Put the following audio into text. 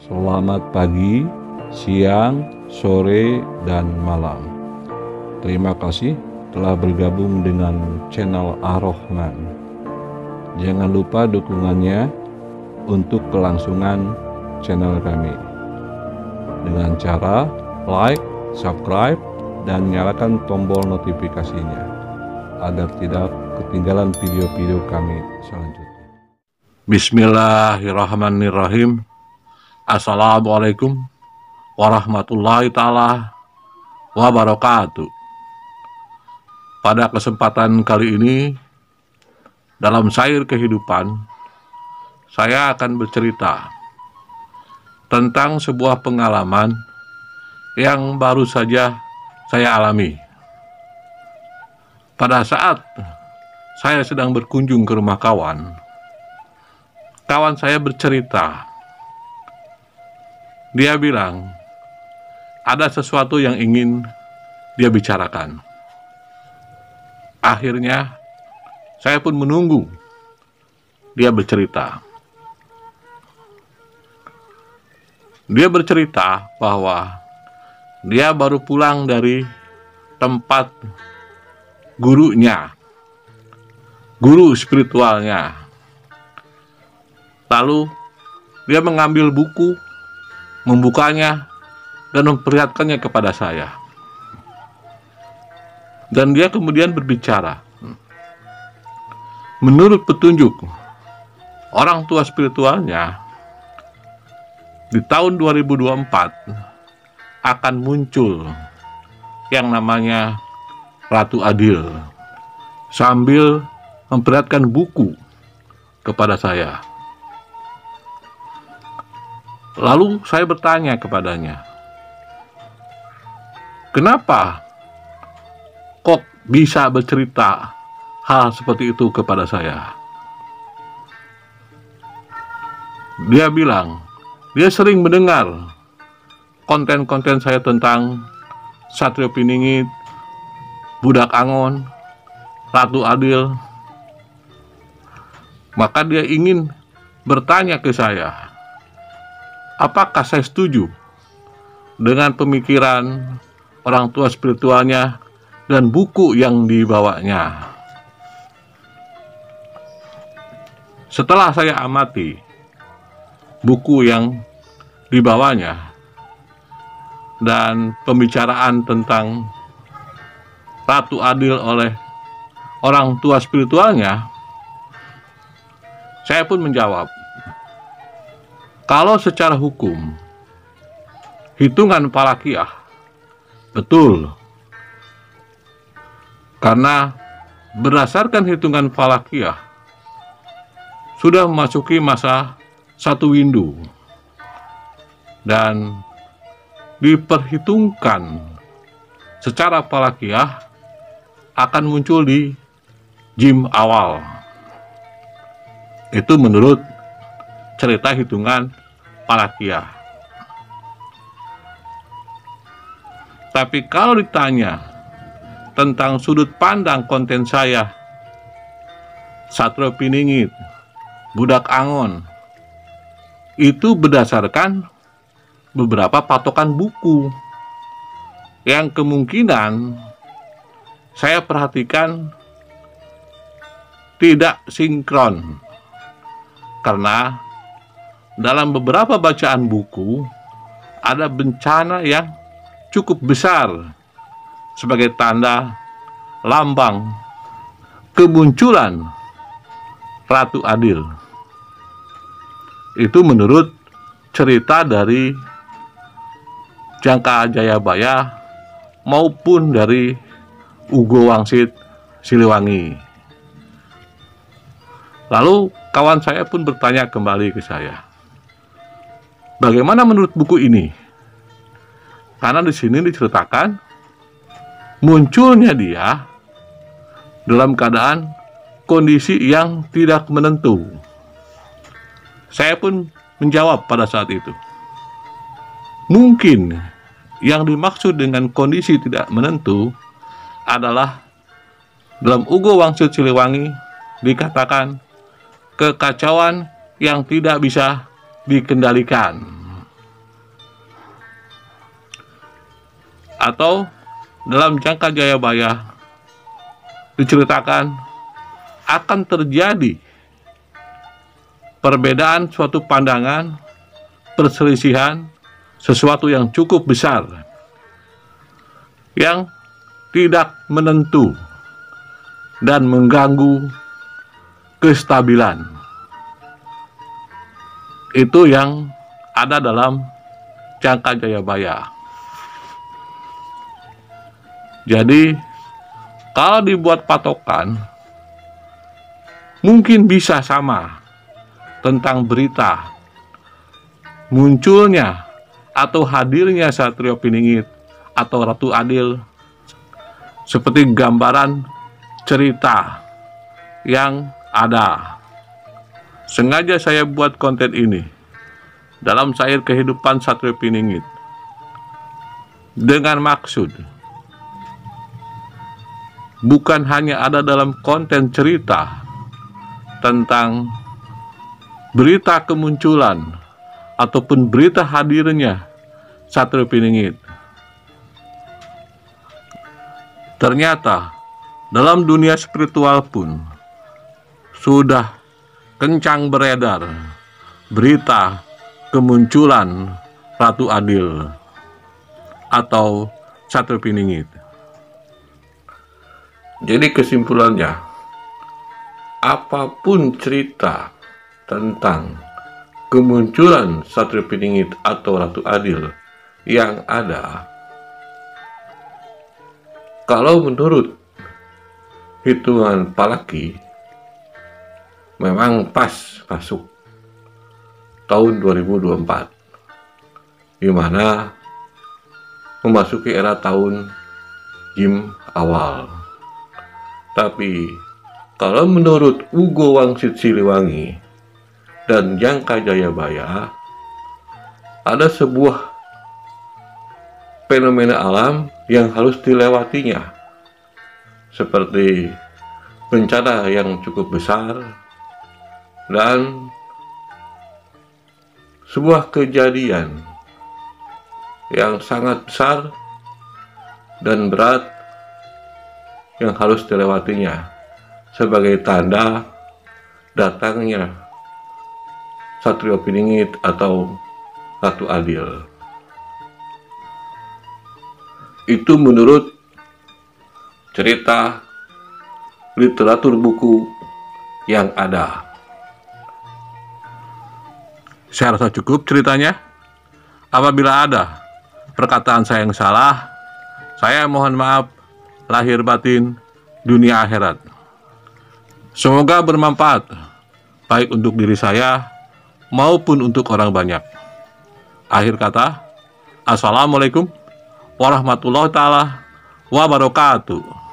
Selamat pagi, siang, sore, dan malam. Terima kasih telah bergabung dengan channel Ar-Rahman. Jangan lupa dukungannya untuk kelangsungan channel kami dengan cara like, subscribe, dan nyalakan tombol notifikasinya agar tidak ketinggalan video-video kami selanjutnya. Bismillahirrahmanirrahim. Assalamualaikum warahmatullahi ta'ala wabarakatuh. Pada kesempatan kali ini, dalam Sair Kehidupan, saya akan bercerita tentang sebuah pengalaman yang baru saja saya alami. Pada saat saya sedang berkunjung ke rumah kawan saya bercerita. Dia bilang ada sesuatu yang ingin dia bicarakan. Akhirnya saya pun menunggu dia bercerita. Dia bercerita bahwa dia baru pulang dari tempat gurunya, guru spiritualnya. Lalu dia mengambil buku, membukanya, dan memperlihatkannya kepada saya. Dan dia kemudian berbicara. Menurut petunjuk orang tua spiritualnya, di tahun 2024 akan muncul yang namanya Ratu Adil, sambil memperlihatkan buku kepada saya. Lalu saya bertanya kepadanya, kenapa kok bisa bercerita hal seperti itu kepada saya? Dia bilang, dia sering mendengar konten-konten saya tentang Satrio Piningit, Budak Angon, Ratu Adil. Maka dia ingin bertanya ke saya, apakah saya setuju dengan pemikiran orang tua spiritualnya dan buku yang dibawanya. Setelah saya amati buku yang dibawanya dan pembicaraan tentang Ratu Adil oleh orang tua spiritualnya, saya pun menjawab, kalau secara hukum, hitungan Falakiyah, betul. Karena berdasarkan hitungan Falakiyah, sudah memasuki masa satu windu. Dan diperhitungkan secara Falakiyah akan muncul di jim awal. Itu menurut cerita hitungan Falakiyah. Tapi kalau ditanya tentang sudut pandang konten saya, Satrio Piningit, Budak Angon, itu berdasarkan beberapa patokan buku yang kemungkinan saya perhatikan tidak sinkron, karena dalam beberapa bacaan buku ada bencana yang cukup besar sebagai tanda lambang kemunculan Ratu Adil. Itu menurut cerita dari Jangka Jayabaya maupun dari Ugo Wangsit Siliwangi. Lalu kawan saya pun bertanya kembali ke saya, bagaimana menurut buku ini? Karena di sini diceritakan munculnya dia dalam keadaan kondisi yang tidak menentu. Saya pun menjawab pada saat itu, mungkin yang dimaksud dengan kondisi tidak menentu adalah dalam Ugo Wangsit Siliwangi dikatakan kekacauan yang tidak bisa dikendalikan. atau dalam Jangka Jayabaya diceritakan akan terjadi perbedaan suatu pandangan, perselisihan, sesuatu yang cukup besar, yang tidak menentu dan mengganggu kestabilan. Itu yang ada dalam Jangka Jayabaya. Jadi, kalau dibuat patokan, mungkin bisa sama tentang berita munculnya atau hadirnya Satrio Piningit atau Ratu Adil seperti gambaran cerita yang ada. Sengaja saya buat konten ini dalam Sair Kehidupan Satrio Piningit dengan maksud bukan hanya ada dalam konten cerita tentang berita kemunculan ataupun berita hadirnya Satrio Piningit. Ternyata dalam dunia spiritual pun sudah kencang beredar berita kemunculan Ratu Adil atau Satrio Piningit. Jadi kesimpulannya, apapun cerita tentang kemunculan Satrio Piningit atau Ratu Adil yang ada, kalau menurut hitungan Palaki memang pas masuk tahun 2024, di mana memasuki era tahun Jim awal. Tapi kalau menurut Ugo Wangsit Siliwangi dan Jangka Jayabaya, ada sebuah fenomena alam yang harus dilewatinya, seperti bencana yang cukup besar dan sebuah kejadian yang sangat besar dan berat yang harus dilewatinya sebagai tanda datangnya Satrio Piningit atau Ratu Adil. Itu menurut cerita literatur buku yang ada. Saya rasa cukup ceritanya. Apabila ada perkataan saya yang salah, saya mohon maaf lahir batin, dunia akhirat. Semoga bermanfaat baik untuk diri saya maupun untuk orang banyak. Akhir kata, assalamualaikum warahmatullahi taala wabarakatuh.